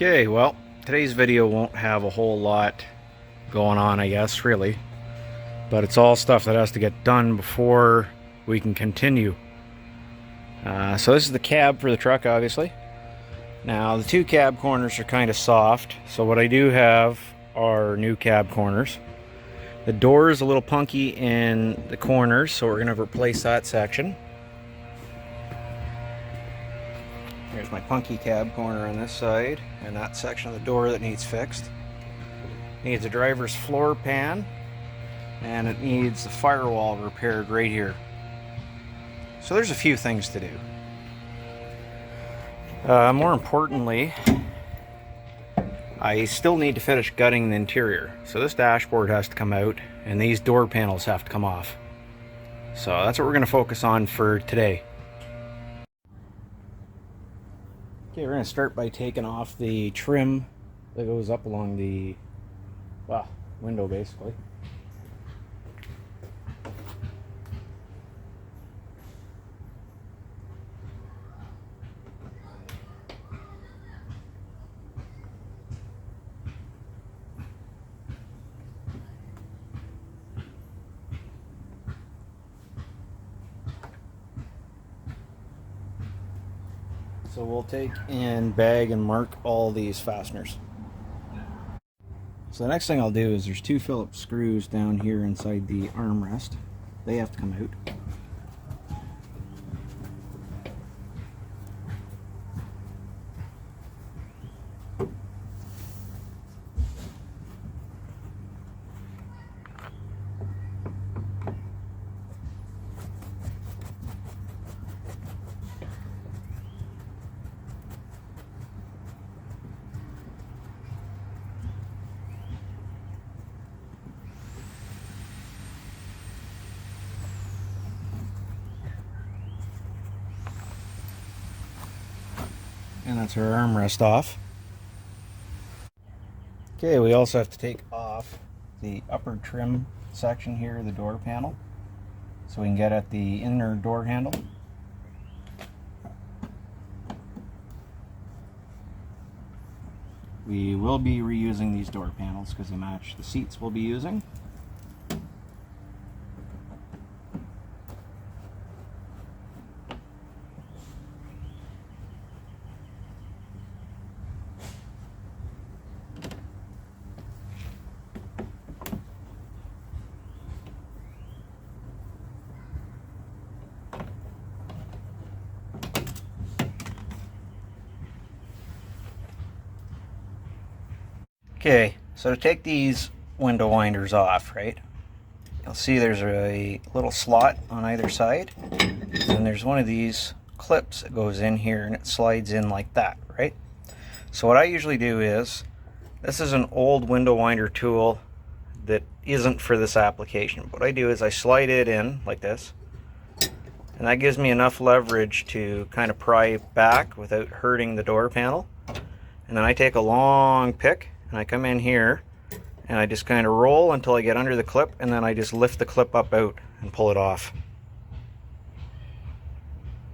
Okay, well, today's video won't have a whole lot going on, I guess, really. But it's all stuff that has to get done before we can continue. So this is the cab for the truck, obviously. Now, the two cab corners are kind of soft, so what I do have are new cab corners. The door is a little punky in the corners, so we're going to replace that section. Here's my punky cab corner on this side, and that section of the door that needs fixed. Needs a driver's floor pan, and it needs the firewall repaired right here. So there's a few things to do. More importantly, I still need to finish gutting the interior. So this dashboard has to come out, and these door panels have to come off. So that's what we're going to focus on for today. Okay, we're going to start by taking off the trim that goes up along the window, basically. So we'll take and bag and mark all these fasteners. So the next thing I'll do is there's two Phillips screws down here inside the armrest. They have to come out. And that's our armrest off. Okay, we also have to take off the upper trim section here, the door panel, so we can get at the inner door handle. We will be reusing these door panels because they match the seats we'll be using. Okay, so to take these window winders off, right, you'll see there's a little slot on either side, and there's one of these clips that goes in here and it slides in like that, right? So what I usually do is, this is an old window winder tool that isn't for this application. What I do is I slide it in like this, and that gives me enough leverage to kind of pry back without hurting the door panel. And then I take a long pick and I come in here and I just kind of roll until I get under the clip, and then I just lift the clip up out and pull it off.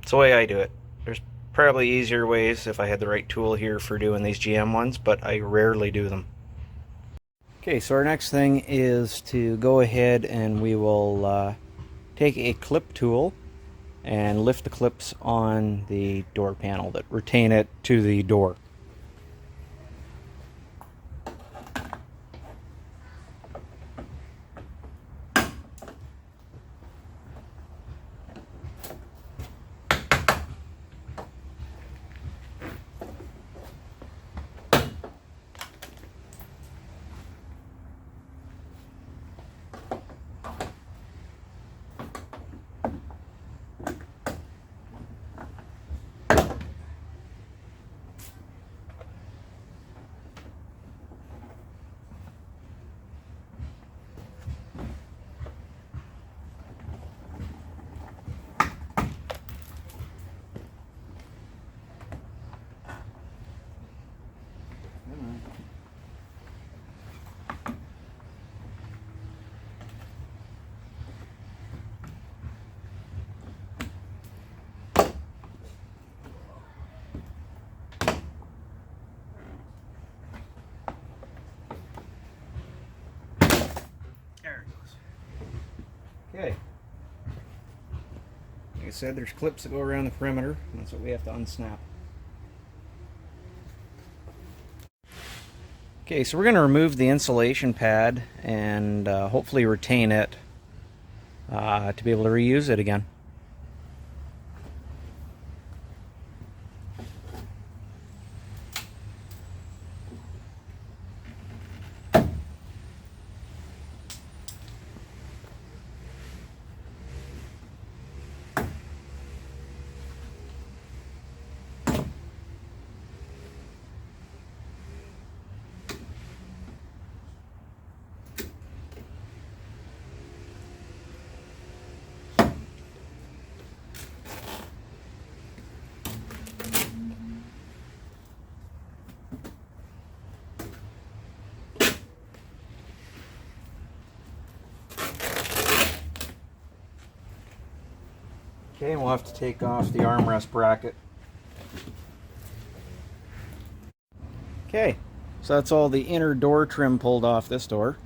It's the way I do it. There's probably easier ways if I had the right tool here for doing these GM ones, but I rarely do them. Okay, so our next thing is to go ahead and we will take a clip tool and lift the clips on the door panel that retain it to the door. I said, there's clips that go around the perimeter. That's what we have to unsnap. Okay, so we're going to remove the insulation pad and hopefully retain it to be able to reuse it again. Okay, we'll have to take off the armrest bracket. Okay, so that's all the inner door trim pulled off this door.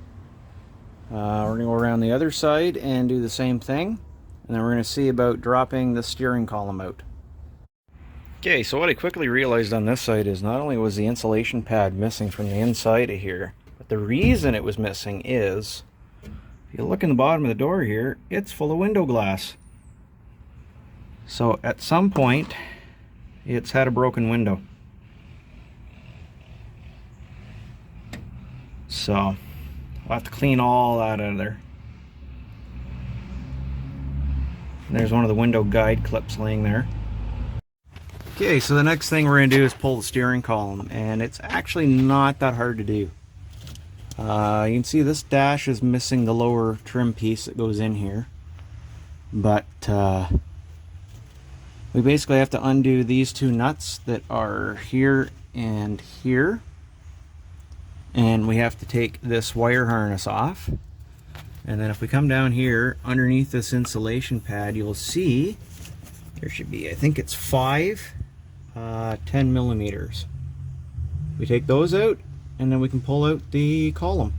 We're going to go around the other side and do the same thing. And then we're going to see about dropping the steering column out. Okay, so what I quickly realized on this side is not only was the insulation pad missing from the inside of here, but the reason it was missing is, if you look in the bottom of the door here, it's full of window glass. So at some point, it's had a broken window. So I'll have to clean all that out of there. And there's one of the window guide clips laying there. Okay, so the next thing we're going to do is pull the steering column, and it's actually not that hard to do. You can see this dash is missing the lower trim piece that goes in here, but we basically have to undo these two nuts that are here and here, and we have to take this wire harness off. And then if we come down here underneath this insulation pad, you'll see there should be, I think it's 5 10 millimeters. We take those out, and then we can pull out the column.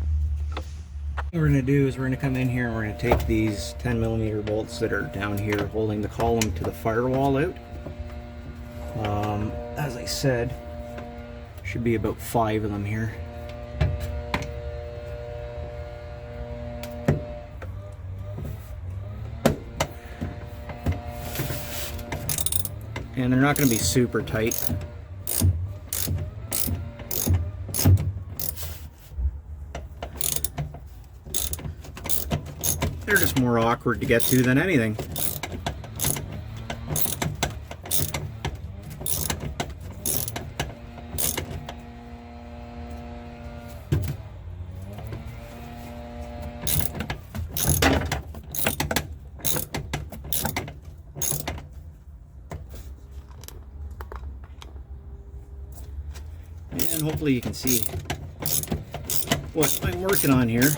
What we're going to do is we're going to come in here and we're going to take these 10 millimeter bolts that are down here holding the column to the firewall out. As I said, should be about 5 of them here. And they're not going to be super tight. They're just more awkward to get to than anything. And hopefully you can see what I'm working on here.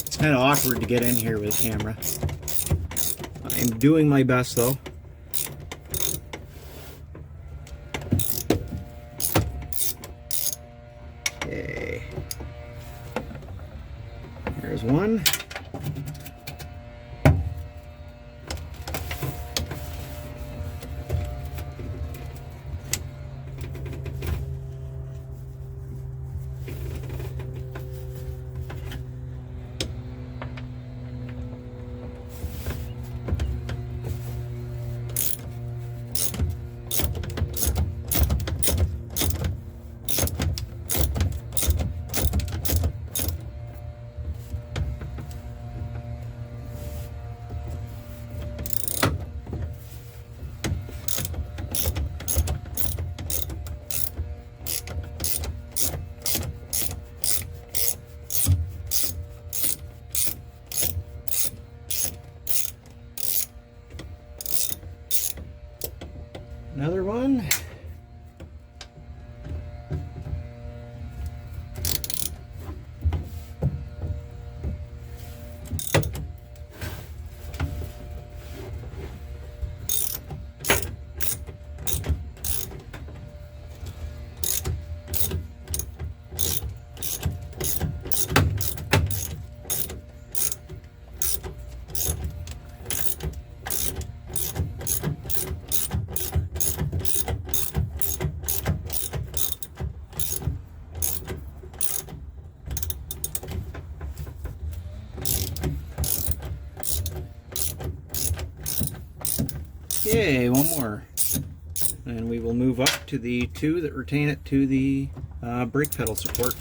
It's kind of awkward to get in here with a camera. I'm doing my best though. Okay. There's one. Another one. Okay, one more. And we will move up to the two that retain it to the brake pedal support.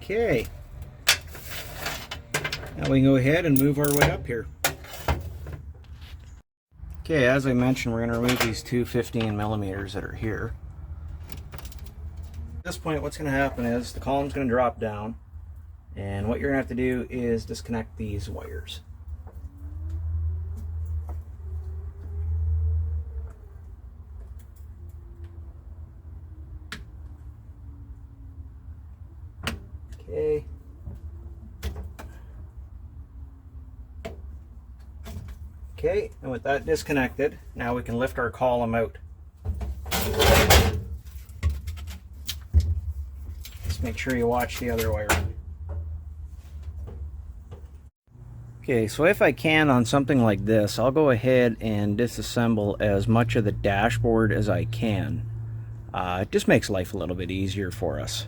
Okay, now we can go ahead and move our way up here. Okay, as I mentioned, we're going to remove these two 15 millimeters that are here. At this point, what's going to happen is the column's going to drop down, and what you're going to have to do is disconnect these wires. Okay. Okay, and with that disconnected, now we can lift our column out. Just make sure you watch the other wire. Okay, so if I can on something like this, I'll go ahead and disassemble as much of the dashboard as I can. It just makes life a little bit easier for us.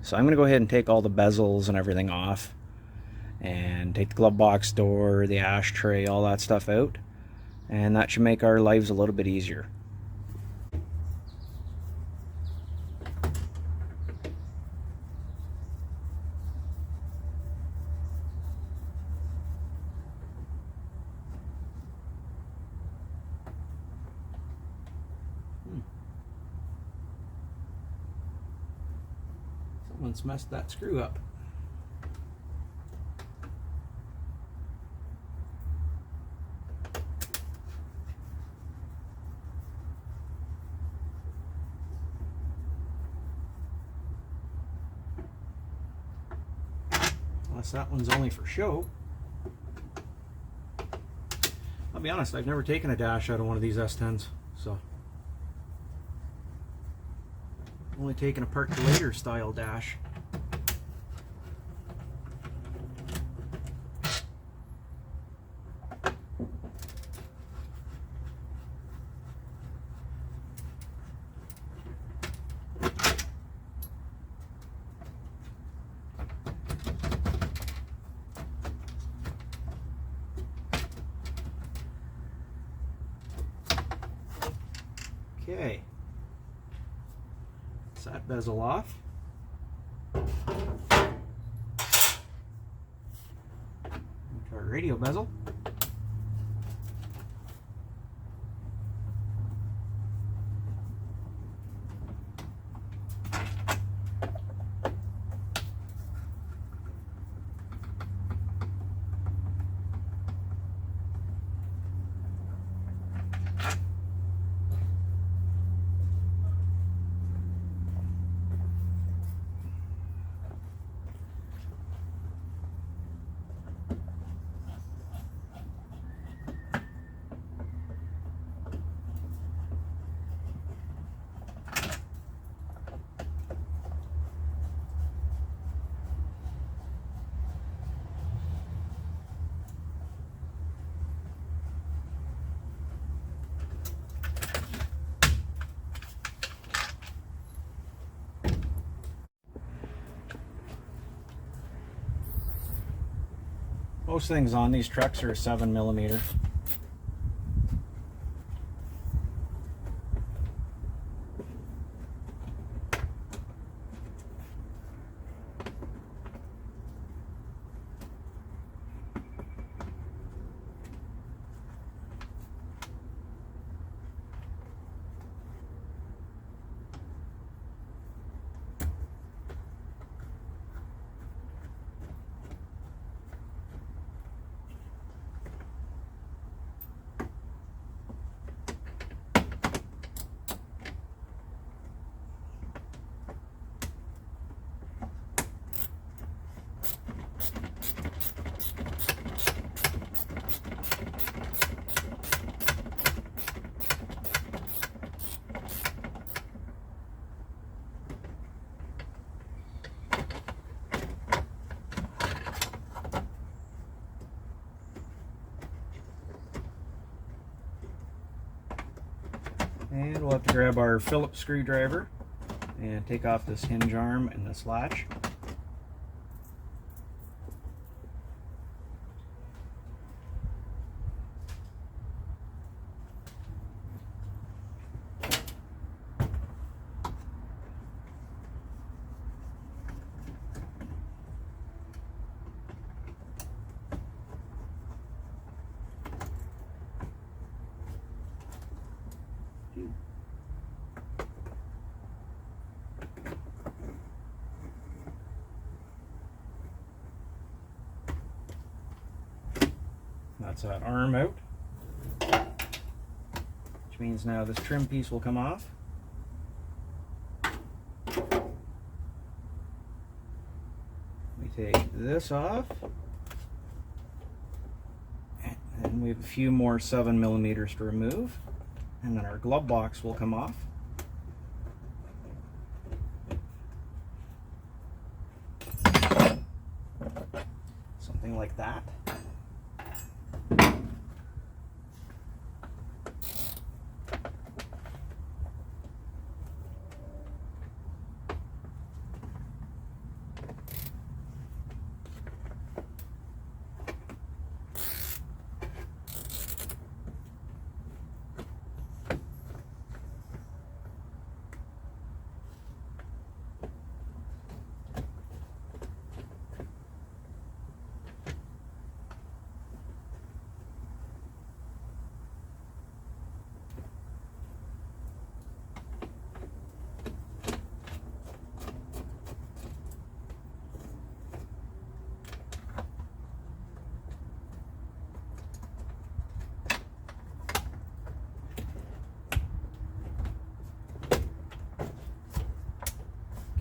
So I'm going to go ahead and take all the bezels and everything off, and take the glove box door, the ashtray, all that stuff out, and that should make our lives a little bit easier. Someone's messed that screw up. Unless that one's only for show. I'll be honest, I've never taken a dash out of one of these S10s, so I've only taken a percolator style dash. Okay, so that bezel off. Into our radio bezel. Most things on these trucks are 7mm. And we'll have to grab our Phillips screwdriver and take off this hinge arm and this latch. That's that arm out, which means now this trim piece will come off. We take this off, and we have a few more 7mm to remove, and then our glove box will come off. Something like that.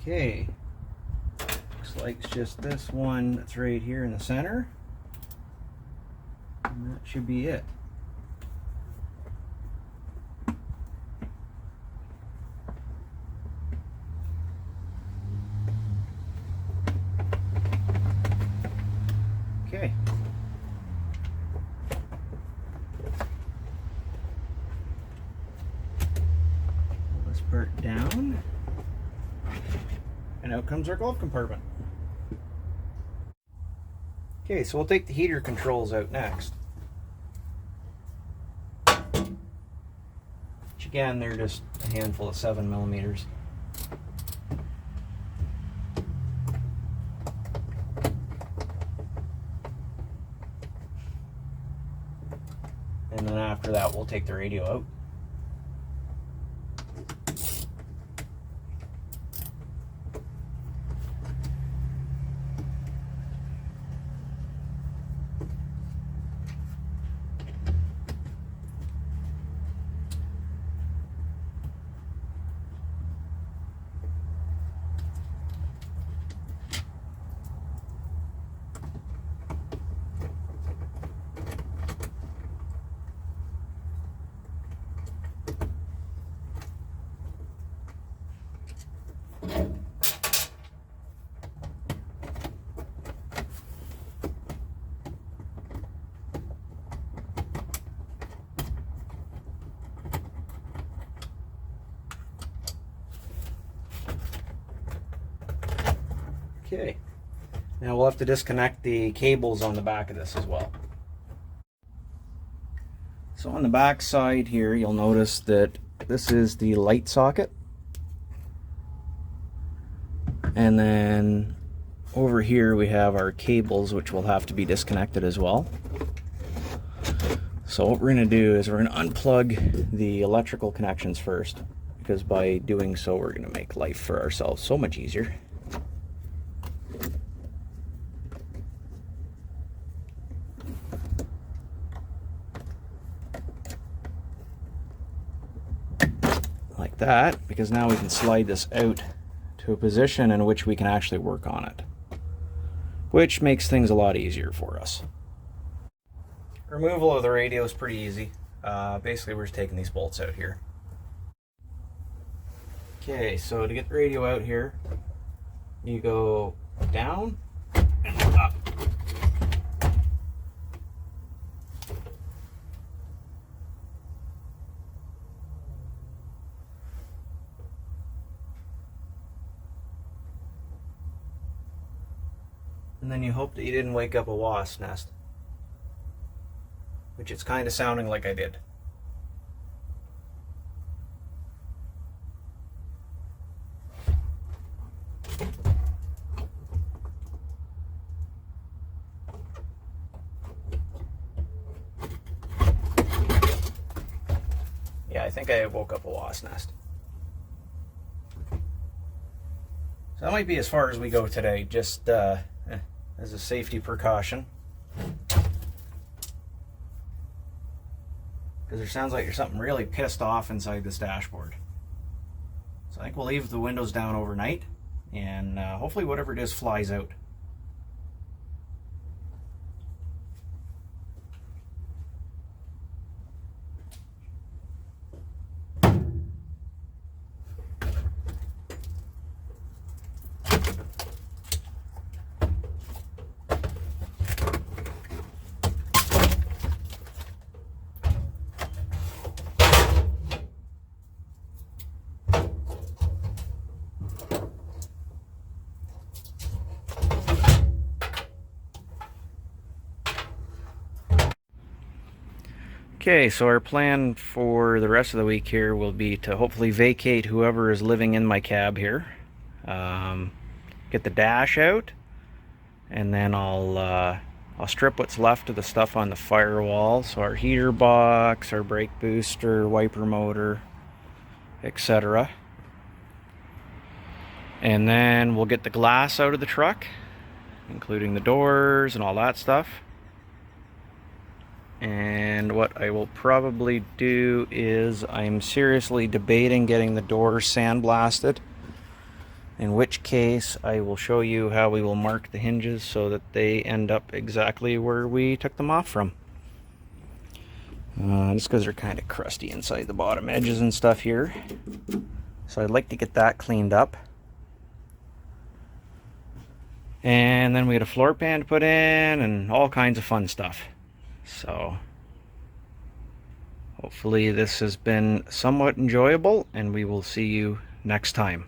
Okay, looks like it's just this one that's right here in the center, and that should be it. Okay. Pull this part down. And out comes our glove compartment. Okay, so we'll take the heater controls out next. Which again, they're just a handful of 7mm. And then after that, we'll take the radio out. Okay, now we'll have to disconnect the cables on the back of this as well. So on the back side here, you'll notice that this is the light socket. And then over here we have our cables, which will have to be disconnected as well. So what we're going to do is we're going to unplug the electrical connections first, because by doing so we're going to make life for ourselves so much easier. Like that, because now we can slide this out to a position in which we can actually work on it, which makes things a lot easier for us. Removal of the radio is pretty easy. Basically we're just taking these bolts out here. Okay, so to get the radio out here, you go down and up. And then you hope that you didn't wake up a wasp nest, which it's kind of sounding like I did. Yeah, I think I woke up a wasp nest. So that might be as far as we go today, just as a safety precaution. Because there sounds like there's something really pissed off inside this dashboard. So I think we'll leave the windows down overnight, and hopefully whatever it is flies out. Okay, so our plan for the rest of the week here will be to hopefully vacate whoever is living in my cab here. Get the dash out, and then I'll strip what's left of the stuff on the firewall. So our heater box, our brake booster, wiper motor, etc. And then we'll get the glass out of the truck, including the doors and all that stuff. And what I will probably do is I'm seriously debating getting the doors sandblasted, in which case I will show you how we will mark the hinges so that they end up exactly where we took them off from. Just because they're kind of crusty inside the bottom edges and stuff here. So I'd like to get that cleaned up. And then we get a floor pan to put in and all kinds of fun stuff. So hopefully this has been somewhat enjoyable, and we will see you next time.